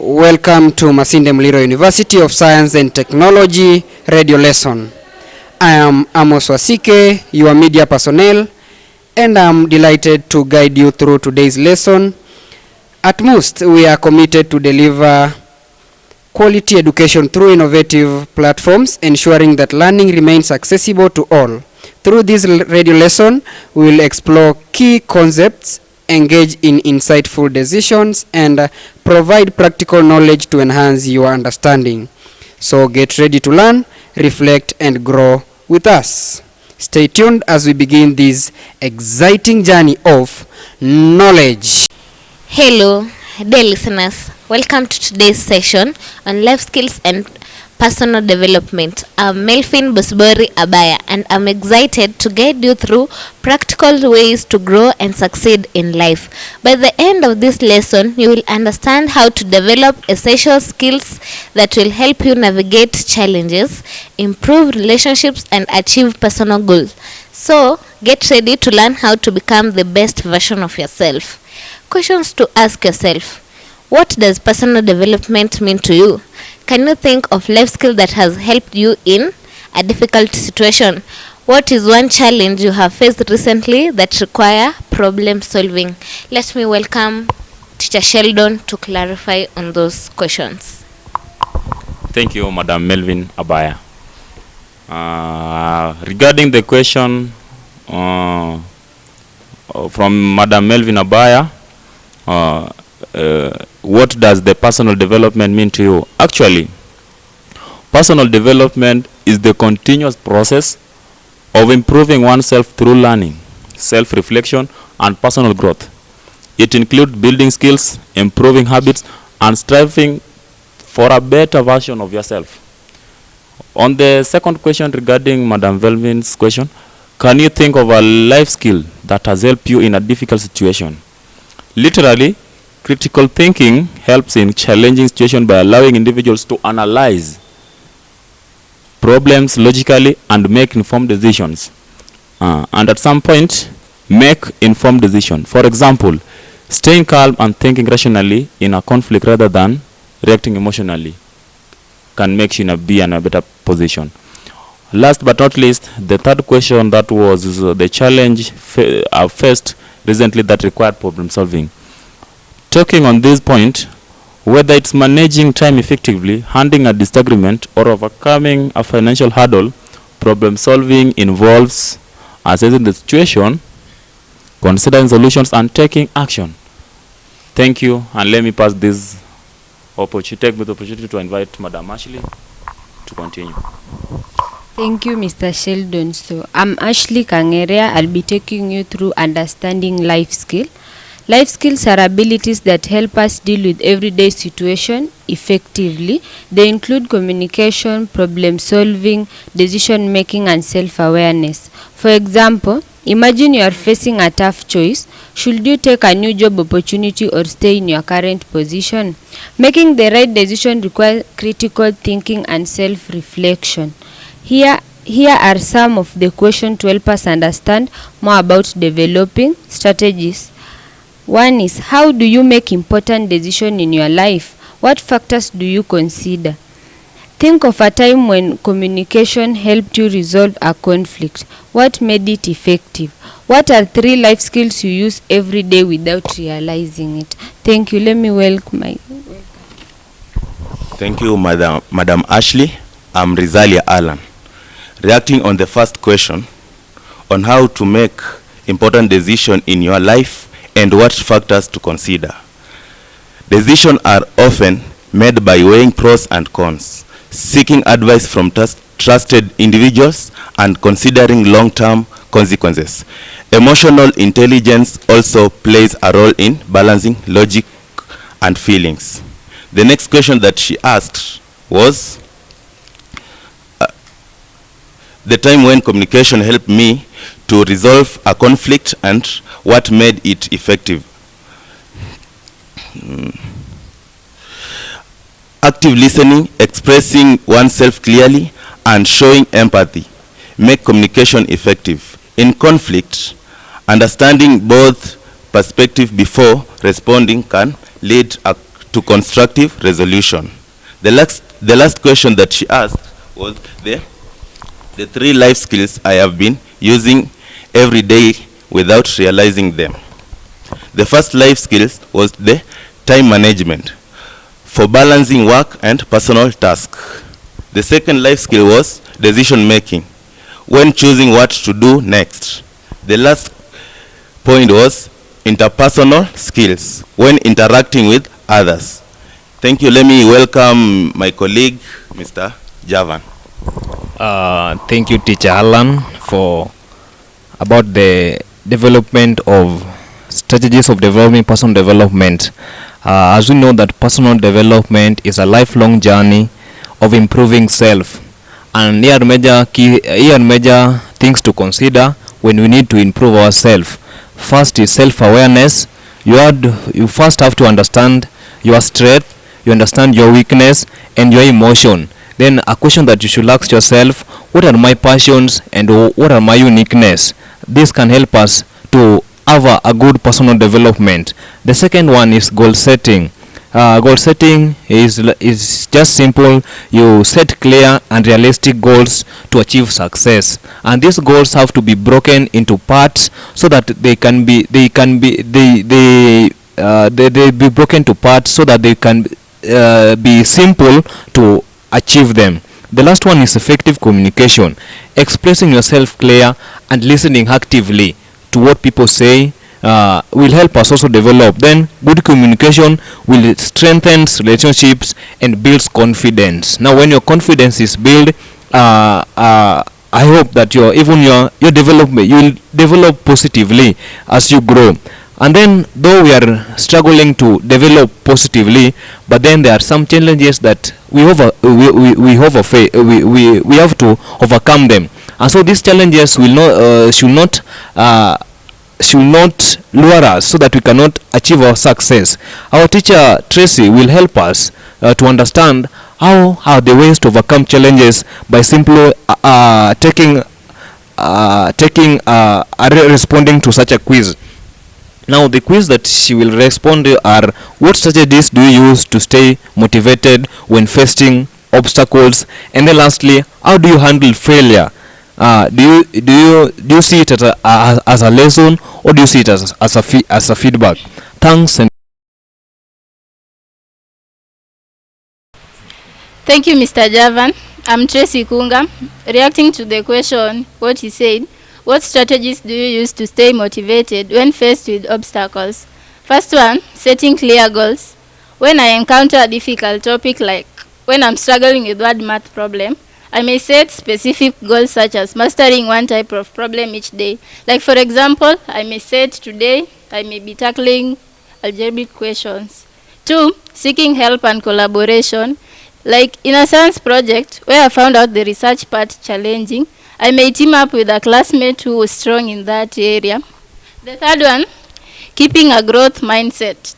Welcome to Masinde Muliro University of Science and Technology radio lesson. I am AMOS WASIKE, your media personnel, and I'm delighted to guide you through today's lesson. At most, we are committed to deliver quality education through innovative platforms, ensuring that learning remains accessible to all. Through this radio lesson, we will explore key concepts, engage in insightful decisions, and provide practical knowledge to enhance your understanding. So get ready to learn, reflect, and grow with us. Stay tuned as we begin this exciting journey of knowledge. Hello, dear listeners. Welcome to today's session on life skills and personal development. I'm Melvin Bosbori Abaya, and I'm excited to guide you through practical ways to grow and succeed in life. By the end of this lesson, you will understand how to develop essential skills that will help you navigate challenges, improve relationships, and achieve personal goals. So, get ready to learn how to become the best version of yourself. Questions to ask yourself. What does personal development mean to you? Can you think of life skill that has helped you in a difficult situation? What is one challenge you have faced recently that require problem solving? Let me welcome Teacher Sheldon to clarify on those questions. Thank you, Madam Melvin Abaya. Regarding the question from Madam Melvin Abaya, what does the personal development mean to you? Actually, personal development is the continuous process of improving oneself through learning, self-reflection, and personal growth. It includes building skills, improving habits, and striving for a better version of yourself. On the second question regarding Madam Melvin's question, can you think of a life skill that has helped you in a difficult situation? Literally, critical thinking helps in challenging situations by allowing individuals to analyze problems logically and make informed decisions. And at some point, make informed decisions. For example, staying calm and thinking rationally in a conflict rather than reacting emotionally can make you be in a better position. Last but not least, the third question that was the challenge I faced recently that required problem solving. Talking on this point, whether it's managing time effectively, handling a disagreement, or overcoming a financial hurdle, problem solving involves assessing the situation, considering solutions, and taking action. Thank you, and let me pass this opportunity to invite Madam Ashley to continue. Thank you, Mr. Sheldon. So, I'm Ashley Kangerea. I'll be taking you through understanding life skill. Life skills are abilities that help us deal with everyday situation effectively. They include communication, problem solving, decision making, and self-awareness. For example, imagine you are facing a tough choice. Should you take a new job opportunity or stay in your current position? Making the right decision requires critical thinking and self-reflection. Here are some of the questions to help us understand more about developing strategies. One is, how do you make important decisions in your life? What factors do you consider? Think of a time when communication helped you resolve a conflict. What made it effective? What are 3 life skills you use every day without realizing it? Thank you. Let me welcome Thank you, Madam Ashley. I'm Rizalia Alan. Reacting on the first question on how to make important decisions in your life and what factors to consider. Decisions are often made by weighing pros and cons, seeking advice from trusted individuals, and considering long-term consequences. Emotional intelligence also plays a role in balancing logic and feelings. The next question that she asked was, the time when communication helped me to resolve a conflict and what made it effective. Active listening, expressing oneself clearly, and showing empathy make communication effective. In conflict, understanding both perspectives before responding can lead to constructive resolution. The last question that she asked was the 3 life skills I have been using every day without realizing them. The first life skill was the time management for balancing work and personal tasks. The second life skill was decision making when choosing what to do next. The last point was interpersonal skills when interacting with others. Thank you. Let me welcome my colleague, Mr. Javan. Thank you, Teacher Alan, for about the development of strategies of developing personal development. As we know that personal development is a lifelong journey of improving self, and here are major things to consider when we need to improve ourselves. First is self-awareness. You first have to understand your strength, you understand your weakness and your emotion. Then a question that you should ask yourself: what are my passions and what are my uniqueness? This can help us to have a good personal development. The second one is goal setting. Goal setting is just simple. You set clear and realistic goals to achieve success, and these goals have to be broken into parts so that they be broken to parts so that they can be simple to achieve them. The last one is effective communication, expressing yourself clear and listening actively to what people say will help us also develop. Then good communication will strengthen relationships and builds confidence. Now when your confidence is built, I hope that your development, you will develop positively as you grow. And then though we are struggling to develop positively, but then there are some challenges that we have to overcome them. And so these challenges will should not lure us so that we cannot achieve our success. Our teacher Tracy will help us to understand how are the ways to overcome challenges by simply responding to such a quiz. Now the quiz that she will respond to are: what strategies do you use to stay motivated when facing obstacles? And then lastly, how do you handle failure? Do you see it as a lesson, or do you see it as a feedback? Thanks. And thank you, Mr. Javan. I'm Tracy Kunga. Reacting to the question, what he said, what strategies do you use to stay motivated when faced with obstacles? First one, setting clear goals. When I encounter a difficult topic, like when I'm struggling with word math problem, I may set specific goals such as mastering one type of problem each day. Like for example, I may set today, I may be tackling algebraic questions. 2, seeking help and collaboration. Like in a science project where I found out the research part challenging, I may team up with a classmate who was strong in that area. The third one, keeping a growth mindset.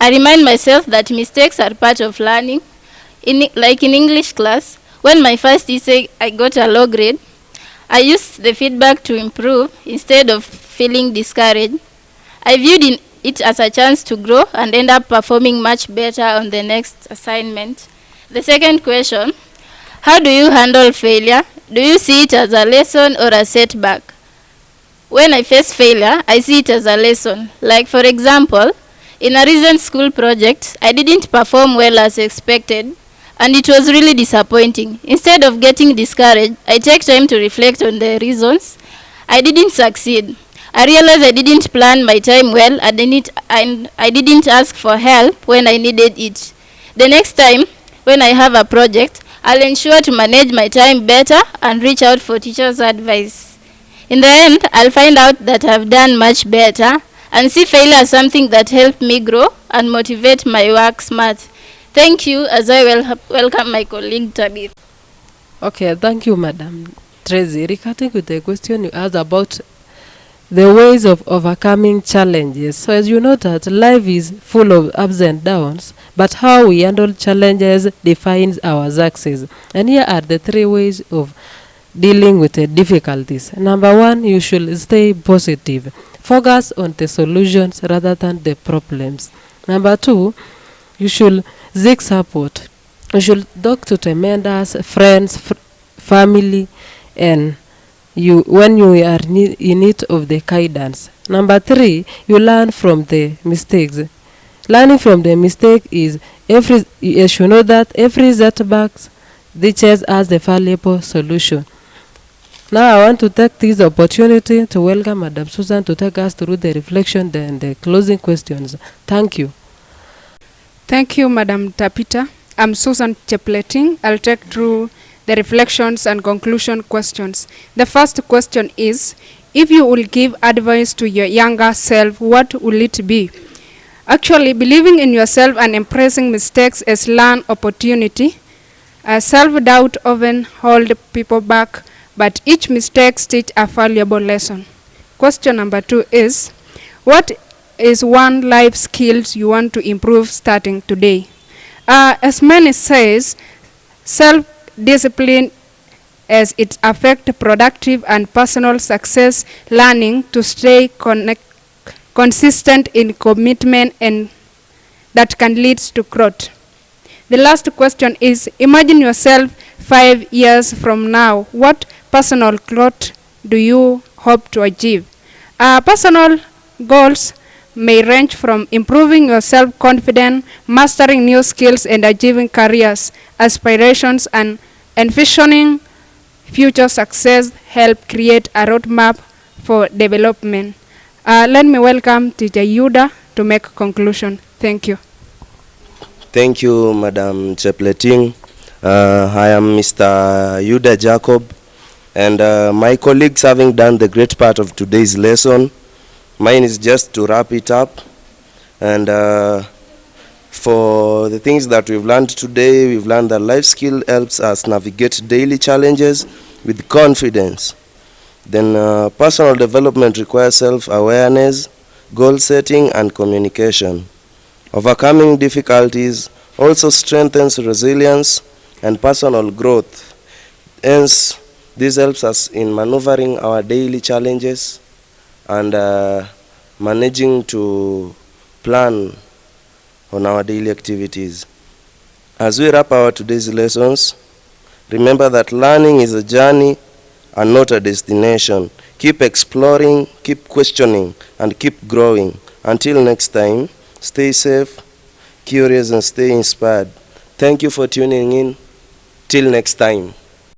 I remind myself that mistakes are part of learning. Like in English class, when my first essay I got a low grade, I used the feedback to improve instead of feeling discouraged. I viewed it as a chance to grow and end up performing much better on the next assignment. The second question, how do you handle failure? Do you see it as a lesson or a setback? When I face failure, I see it as a lesson. Like for example, in a recent school project, I didn't perform well as expected, and it was really disappointing. Instead of getting discouraged, I take time to reflect on the reasons I didn't succeed. I realized I didn't plan my time well, and I didn't ask for help when I needed it. The next time, when I have a project, I'll ensure to manage my time better and reach out for teachers' advice. In the end, I'll find out that I've done much better and see failure as something that helped me grow and motivate my work smart. Thank you, as I will welcome my colleague Tabith. Okay, thank you, Madam Tracy. Regarding with the question you asked about the ways of overcoming challenges. So as you know that life is full of ups and downs, but how we handle challenges defines our success. And here are the 3 ways of dealing with the difficulties. Number 1, you should stay positive. Focus on the solutions rather than the problems. Number 2, you should seek support. You should talk to mentors, friends, family, and you when you are in need of the guidance. Number 3, you learn from the mistakes. Learning from the mistake is you should know that every setback teaches us a valuable solution. Now I want to take this opportunity to welcome Madam Susan to take us through the reflection and the closing questions. Thank you. Thank you, Madam Tapita. I'm Susan Chepleting. I'll take through the reflections and conclusion questions. The first question is, if you will give advice to your younger self, what will it be? Actually, believing in yourself and embracing mistakes as learn opportunity. Self-doubt often hold people back, but each mistake teach a valuable lesson. Question number 2 is, what is one life skills you want to improve starting today? As many says, self-discipline as it affects productive and personal success, learning to stay consistent in commitment and that can lead to growth. The last question is, imagine yourself 5 years from now. What personal growth do you hope to achieve? Personal goals may range from improving your self-confidence, mastering new skills, and achieving careers, aspirations, and envisioning future success. Help create a roadmap for development. Let me welcome Teacher Yuda to make a conclusion. Thank you. Thank you, Madam Chepleting. I am Mr. Yuda Jacob, and my colleagues, having done the great part of today's lesson, mine is just to wrap it up. And for the things that we've learned today, we've learned that life skill helps us navigate daily challenges with confidence. Then personal development requires self-awareness, goal setting, and communication. Overcoming difficulties also strengthens resilience and personal growth. Hence, this helps us in maneuvering our daily challenges and managing to plan on our daily activities. As we wrap our today's lessons, remember that learning is a journey and not a destination. Keep exploring, keep questioning, and keep growing. Until next time, stay safe, curious, and stay inspired. Thank you for tuning in. Till next time.